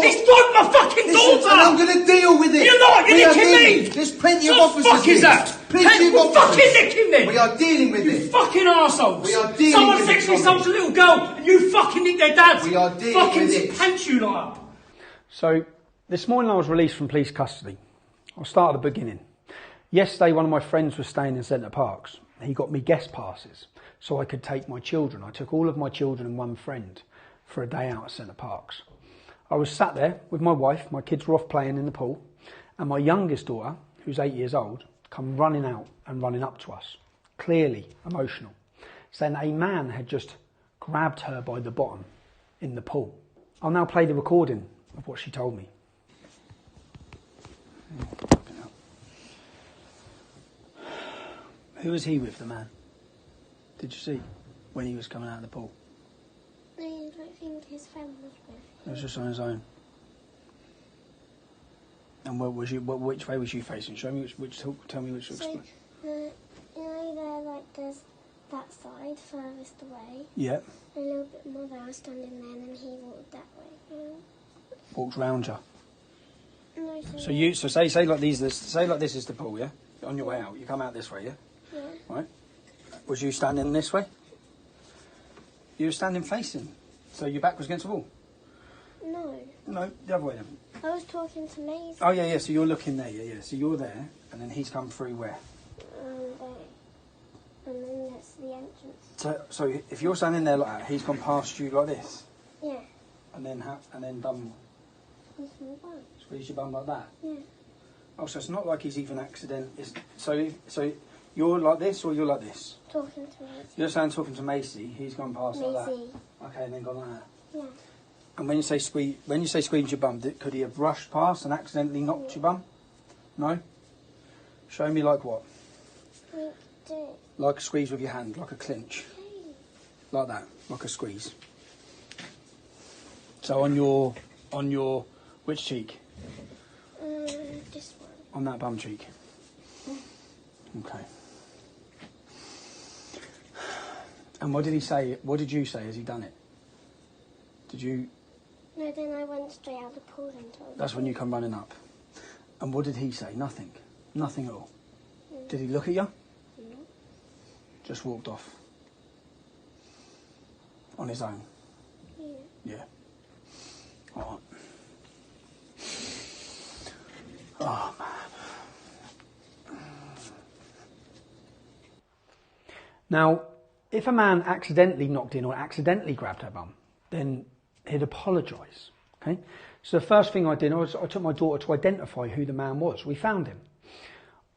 It's not my fucking daughter! And I'm going to deal with it. You're not! You're nicking me! There's plenty of officers. What the fuck is that? Plenty of officers. Fucking nicking me! We are dealing with you it. You fucking arseholes! We are dealing Someone with it. sexually assaults a little girl and you fucking nick their dads! We are dealing fucking with it. Pants you lot up! So, this morning I was released from police custody. I'll start at the beginning. Yesterday one of my friends was staying in Centre Parks. He got me guest passes so I could take my children. I took all of my children and one friend for a day out at Centre Parks. I was sat there with my wife, my kids were off playing in the pool, and my youngest daughter, who's 8 years old, come running out and running up to us, clearly emotional, saying that a man had just grabbed her by the bottom in the pool. I'll now play the recording of what she told me. Who was he with, the man? Did you see when he was coming out of the pool? No, I don't think his friend was with him. He was just on his own. And which way was you facing? Show me tell me which. So, you know there, like, there's that side furthest away. Yeah. A little bit more there, I was standing there, and then he walked that way. Walked round you. No, So say like this is the pool, yeah? On your way out, you come out this way, yeah? Yeah. Right. Was you standing this way? You were standing facing, so your back was against the wall. No. No, the other way then. I was talking to Maisie. Oh yeah. So you're looking there, yeah. So you're there, and then he's come through where? There. And then that's the entrance. So if you're standing there like that, he's gone past you like this. Yeah. And then done. Squeeze my bum. Squeeze your bum like that. Yeah. Oh, so it's not like he's even accident. So you're like this or you're like this? Talking to Maisie. You're standing talking to Macy. He's gone past like that. Maisie. Okay, and then gone like that. Yeah. And when you say squeeze your bum, could he have brushed past and accidentally knocked your bum? No. Show me like what? We do. Like a squeeze with your hand, like a clinch. Okay. Like that, like a squeeze. So on your which cheek? This one. On that bum cheek. Okay. And what did he say? What did you say? Has he done it? Did you? No, then I went straight out of the pool and told him. That's when you come running up. And what did he say? Nothing. Nothing at all. Did he look at you? No. Just walked off. On his own. Yeah. Yeah. All right. Oh, man. Now, if a man accidentally knocked in or accidentally grabbed her bum, then he'd apologise. Okay? So the first thing I did was I took my daughter to identify who the man was. We found him.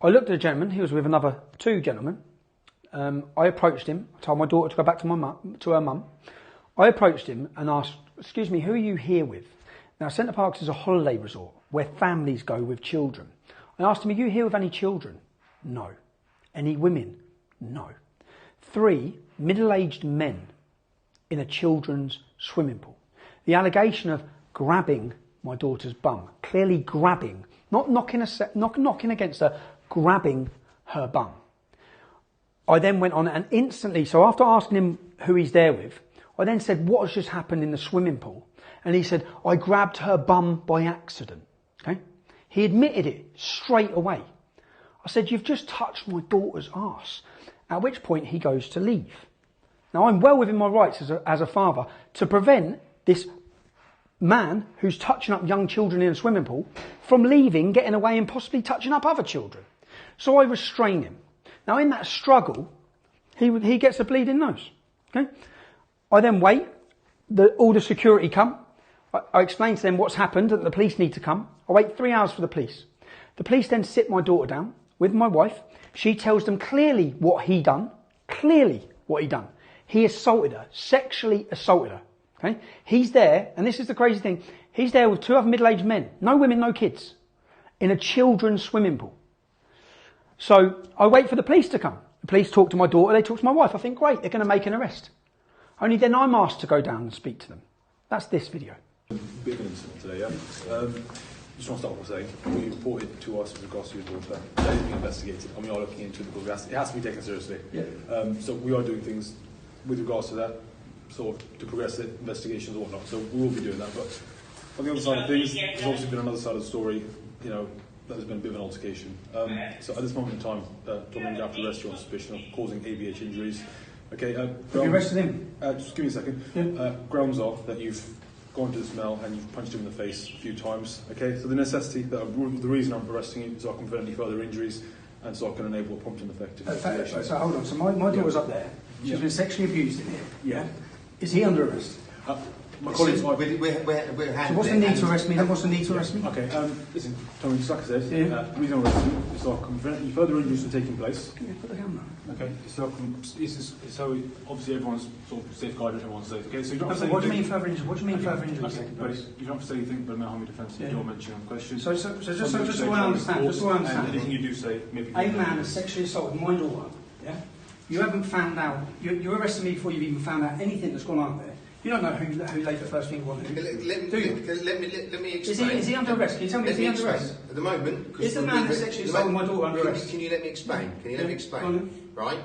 I looked at the gentleman. He was with another two gentlemen. I approached him. I told my daughter to go back to her mum. I approached him and asked, "Excuse me, who are you here with?" Now, Centre Parks is a holiday resort where families go with children. I asked him, "Are you here with any children?" No. "Any women?" No. 3 middle-aged men in a children's swimming pool. The allegation of grabbing my daughter's bum, clearly grabbing, not knocking against her, grabbing her bum. I then went on and instantly, so after asking him who he's there with, I then said, "What has just happened in the swimming pool?" And he said, "I grabbed her bum by accident." Okay? He admitted it straight away. I said, "You've just touched my daughter's arse." At which point he goes to leave. Now, I'm well within my rights as a father to prevent this man who's touching up young children in a swimming pool from leaving, getting away and possibly touching up other children. So I restrain him. Now, in that struggle, he gets a bleeding nose. Okay? I then wait. All the security come. I explain to them what's happened, that the police need to come. I wait 3 hours for the police. The police then sit my daughter down with my wife. She tells them clearly what he done. Clearly what he done. He assaulted her, sexually assaulted her. Okay? He's there, and this is the crazy thing, he's there with 2 other middle-aged men, no women, no kids, in a children's swimming pool. So I wait for the police to come. The police talk to my daughter, they talk to my wife. I think, great, they're going to make an arrest. Only then I'm asked to go down and speak to them. That's this video. Bit of an incident today, yeah? Just want to start off by saying, we reported to us with regards to your daughter, that is being investigated, and we are looking into it because it has to be taken seriously. Yeah. So we are doing things with regards to that, sort of to progress the investigations or whatnot, so we will be doing that, but On the other side of things, there's obviously been another side of the story, you know, there's been a bit of an altercation. So at this moment in time, Tom Ranger have to arrest you on suspicion of causing ABH injuries. Okay, Have you arrested him? just give me a second. Yeah. Grounds are that you've gone to this male and you've punched him in the face a few times. Okay, so the necessity, the reason I'm arresting you is so I can prevent any further injuries and so I can enable a prompt and effective investigation. So hold on. So my daughter's up there. She's been sexually abused in here. Yeah. Is he under arrest? My colleagues, We're So what's the need to arrest me? Then what's the need to arrest me? okay, listen, Tommy, just like I said, the reason I'm arresting you is so I can prevent any further injuries from taking place. Yeah, put the camera. Okay, so obviously everyone's sort of safeguarded, everyone's safe. Okay, so you don't have to say What do you anything- mean further injuries? What do you mean further injuries? Okay, but you don't have to say anything but no harm defence that you're mentioning on the question. So just so I understand, And anything you do say, maybe... A man has sexually assaulted my daughter. Yeah. You haven't found out. You're arresting me before you've even found out anything that's gone on there. You don't know who laid the first finger on him. Let me explain. Is he under arrest? Can you tell me, is he under arrest? At the moment... Is the man that sexually assaulted my daughter under arrest? Can you let me explain? Right?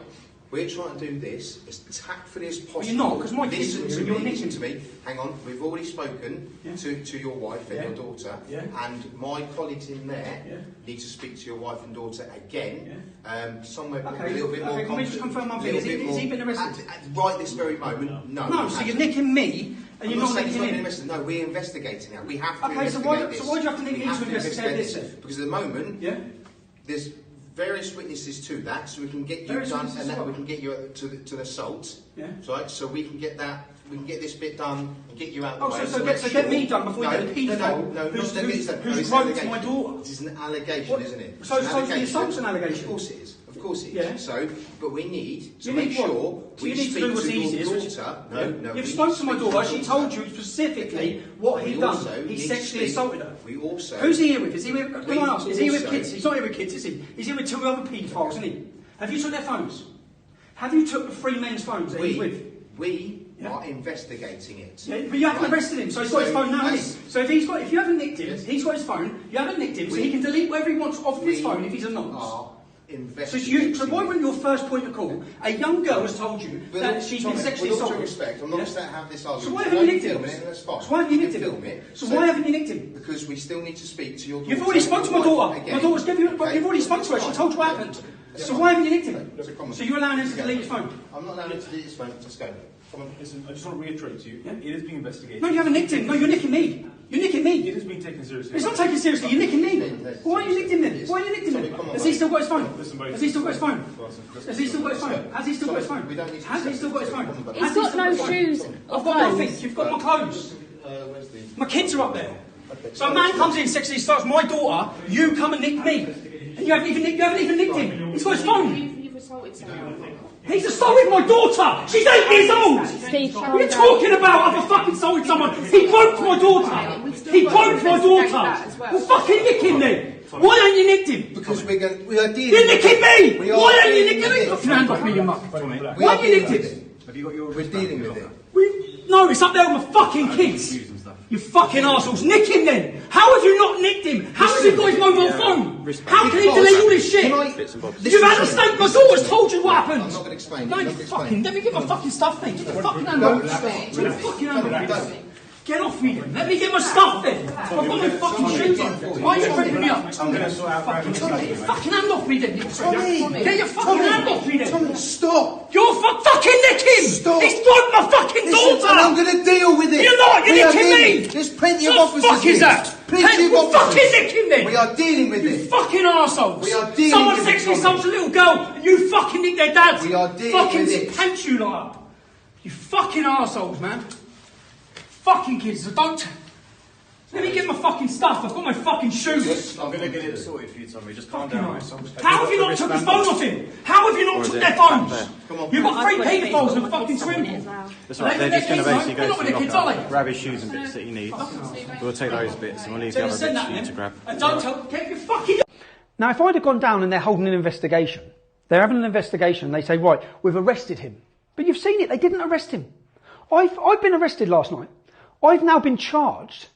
We're trying to do this as tactfully as possible. Well, you're not, because my kids... Listen to me. Hang on. We've already spoken to your wife and your daughter, and my colleagues in there need to speak to your wife and daughter again. Somewhere a little bit more... Can we just confirm one thing? Has he been arrested? Right this very moment, no. No, so you're nicking me, and you're not nicking him. No, we're investigating now. We have to investigate this. So why do you have to nick me to investigate this? Because at the moment, there's various witnesses to that, so we can get you done, and then we can get you to the assault. Right, so we can get that. We can get this bit done and get you out of the way. So get me done before you get the paedophile who's groped my daughter. This is an allegation, isn't it? So the assault's an allegation. Of course it is. Of course it is. Yeah. So, but we need to make sure we speak to your daughter. No, you've spoken to my daughter. She told you specifically what he'd done. He sexually assaulted her. We also. Who's he here with? Is he with? Can I ask? Is he with kids? He's not here with kids, is he? He's here with 2 other paedophiles, isn't he? Have you took their phones? Have you took the 3 men's phones that he's with? We are investigating it. Yeah, but you haven't arrested him, so he's got his phone now, hasn't he? So if you haven't nicked him, he's got his phone. You haven't nicked him, so he can delete whatever he wants off his phone if he's anonymous. So why wouldn't your first point of call? A young girl has told you that she's been sexually assaulted. With all due respect, I'm not going to have this argument. So why haven't you nicked him? So why haven't you nicked him? So why haven't you nicked him? Because we still need to speak to your daughter. You've already spoke to my daughter. My daughter's given you. You've already spoke to her. She told you what happened. So why haven't you nicked him? So you're allowing him to delete his phone? I'm not allowing him to delete his phone. Just go. Listen, I just want to reiterate to you, it is being investigated. No, you haven't nicked him. No, you're nicking me. You're nicking me. It is being taken seriously. It's not taken seriously. You're nicking me. Why are you nicked him then? Why are you nicked him then? Has he still got his phone? Has he still got his phone? Has he still got his phone? Has he still got his phone? Has he still got his phone? He's got no shoes. I've got nothing. You've got my clothes. My kids are up there. So a man comes in, sexually starts my daughter. You come and nick me. And you haven't even nicked him. He's got his phone. You've assaulted someone. He's assaulted my daughter! She's 8 years old! Steve, What are you talking about? I've fucking assaulted someone! He groped my daughter! He groped my daughter! Well, fucking nick him then! Why don't you nicked him? Because we are dealing. You're nicking me! We are Why don't you dealing nick with him? it. Put your hand off me, you muck. We Why are have you dealing nicked with him? it. Have you got your... We're dealing with it. No, it's up there with my fucking kids! You fucking arseholes. Nick him then! How have you not nicked him? How has he got his mobile phone? How can he delete all this shit? You've had a statement. My daughter's told you what happened. I'm not going to explain. No, you fucking... Let me get my fucking stuff then. Get the fucking hand off. Get the fucking hand off. Get off me then. Let me get my stuff then. I've got my fucking shoes on. Why are you ripping me up? Get your fucking hand off me then. Get your fucking hand off me then. Tommy, stop. You're fucking nicking. Stop. He's broke my fucking daughter. And I'm going to deal with it. You're not. You're nicking me. There's plenty of What officers. the fuck is that? Plenty of Well, officers. fucking nick him then. We are dealing with You it. fucking arseholes. We are dealing Someone with it, sexually Tommy. assaults a little girl and you fucking nick their dads. We are dealing fucking with it. pants you lot up. You fucking arseholes, man. Fucking kids, so don't... Let me get my fucking stuff. I've got my fucking shoes. I'm going to get it sorted for you, Tommy. Just calm down. How have you not took his phone off him? How have you not took their phones? You've got 3 paedophiles in a fucking swimming pool. That's right, they're just going to basically They're go not with through the kids, the are lockup, they? grab his shoes and bits that he needs. We'll take those bits and we'll leave the other bits Send for that you to grab. And don't tell... Get your fucking... Now, if I'd have gone down and they're holding an investigation, they're having an investigation, and they say, right, we've arrested him. But you've seen it, they didn't arrest him. I've been arrested last night. I've now been charged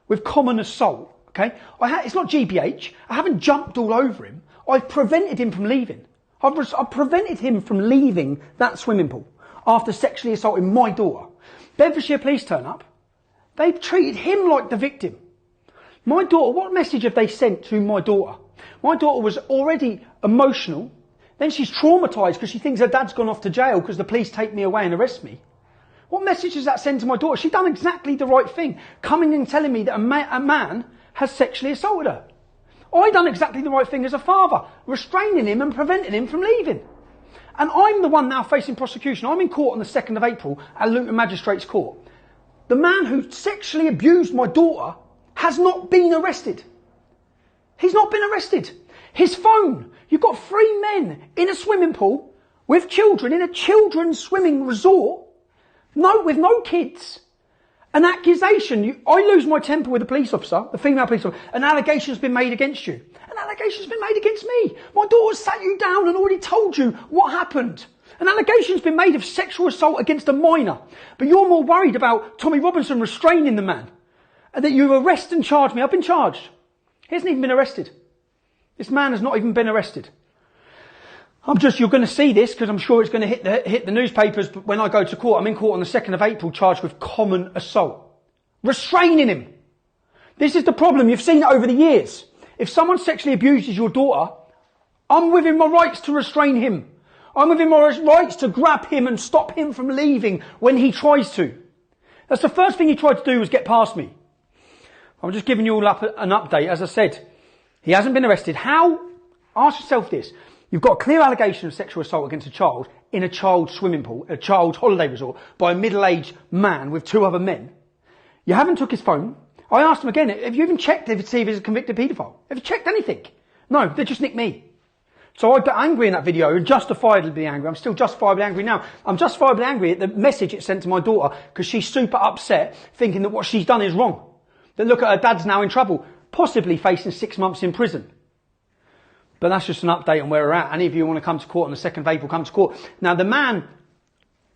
with common assault, okay? It's not GBH. I haven't jumped all over him. I've prevented him from leaving. I've prevented him from leaving that swimming pool after sexually assaulting my daughter. Bedfordshire police turn up. They've treated him like the victim. My daughter, what message have they sent to my daughter? My daughter was already emotional. Then she's traumatised because she thinks her dad's gone off to jail because the police take me away and arrest me. What message does that send to my daughter? She's done exactly the right thing, coming and telling me that a man has sexually assaulted her. I done exactly the right thing as a father, restraining him and preventing him from leaving. And I'm the one now facing prosecution. I'm in court on the 2nd of April at Luton Magistrates Court. The man who sexually abused my daughter has not been arrested. He's not been arrested. His phone. You've got 3 men in a swimming pool with children in a children's swimming resort. With no kids. An accusation. I lose my temper with the police officer, the female police officer. An allegation's been made against you. An allegation's been made against me. My daughter's sat you down and already told you what happened. An allegation's been made of sexual assault against a minor. But you're more worried about Tommy Robinson restraining the man. And that you arrest and charge me. I've been charged. He hasn't even been arrested. This man has not even been arrested. You're going to see this because I'm sure it's going to hit the newspapers. But when I go to court, I'm in court on the 2nd of April charged with common assault. Restraining him. This is the problem. You've seen it over the years. If someone sexually abuses your daughter, I'm within my rights to restrain him. I'm within my rights to grab him and stop him from leaving when he tries to. That's the first thing he tried to do was get past me. I'm just giving you all up an update. As I said, he hasn't been arrested. How? Ask yourself this. You've got a clear allegation of sexual assault against a child in a child's swimming pool, a child's holiday resort, by a middle-aged man with 2 other men. You haven't took his phone. I asked him again, have you even checked to see if he's a convicted paedophile? Have you checked anything? No, they just nicked me. So I got angry in that video and justifiably angry. I'm still justifiably angry now. I'm justifiably angry at the message it sent to my daughter because she's super upset thinking that what she's done is wrong. That look at her dad's now in trouble, possibly facing 6 months in prison. But that's just an update on where we're at. Any of you want to come to court on the 2nd of April, come to court. Now the man,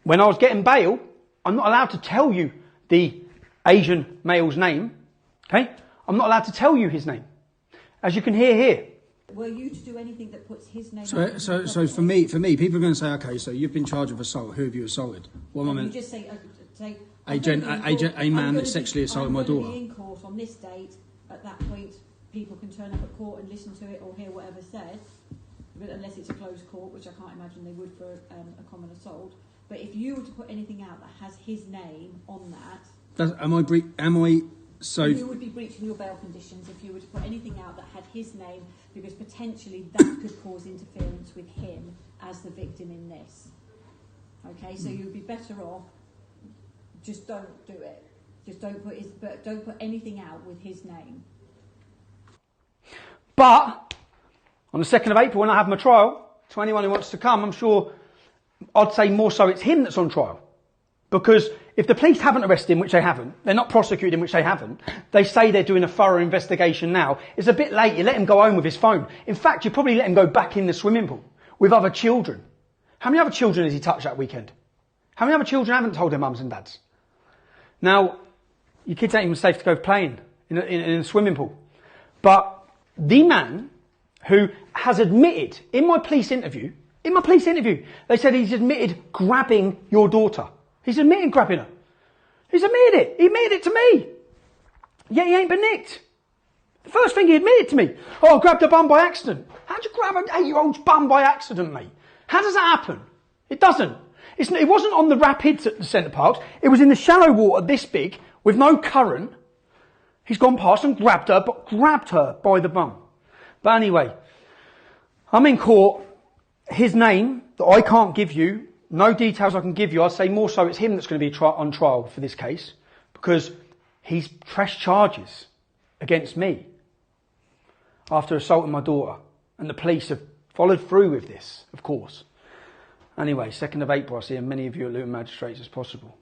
when I was getting bail, I'm not allowed to tell you the Asian male's name. Okay? I'm not allowed to tell you his name. As you can hear here. Were you to do anything that puts his name? So for me, people are going to say, okay, so you've been charged with assault. Who have you assaulted? Well, you just say a man that sexually assaulted my daughter. I'm going to be in court on this date. At that point, people can turn up at court and listen to it or hear whatever said, unless it's a closed court, which I can't imagine they would for a common assault. But if you were to put anything out that has his name on that, you would be breaching your bail conditions if you were to put anything out that had his name, because potentially that could cause interference with him as the victim in this. Okay, so you'd be better off just don't do it. Just don't put anything out with his name. But on the 2nd of April, when I have my trial, to anyone who wants to come, I'm sure I'd say more so it's him that's on trial. Because if the police haven't arrested him, which they haven't, they're not prosecuting him, which they haven't, they say they're doing a thorough investigation now, it's a bit late. You let him go home with his phone. In fact, you probably let him go back in the swimming pool with other children. How many other children has he touched that weekend? How many other children haven't told their mums and dads? Now, your kids ain't even safe to go playing in a swimming pool. But the man who has admitted, in my police interview, they said he's admitted grabbing your daughter. He's admitted grabbing her. He's admitted it. He admitted it to me. Yet he ain't been nicked. The first thing he admitted to me, I grabbed a bum by accident. How'd you grab an 8-year-old's bum by accident, mate? How does that happen? It doesn't. It wasn't on the rapids at the Centre Parks. It was in the shallow water this big with no current. He's gone past and grabbed her by the bum. But anyway, I'm in court. His name that I can't give you, no details I can give you. I'd say more so it's him that's going to be on trial for this case because he's pressed charges against me after assaulting my daughter. And the police have followed through with this, of course. Anyway, 2nd of April, I'll see as many of you at Luton Magistrates as possible.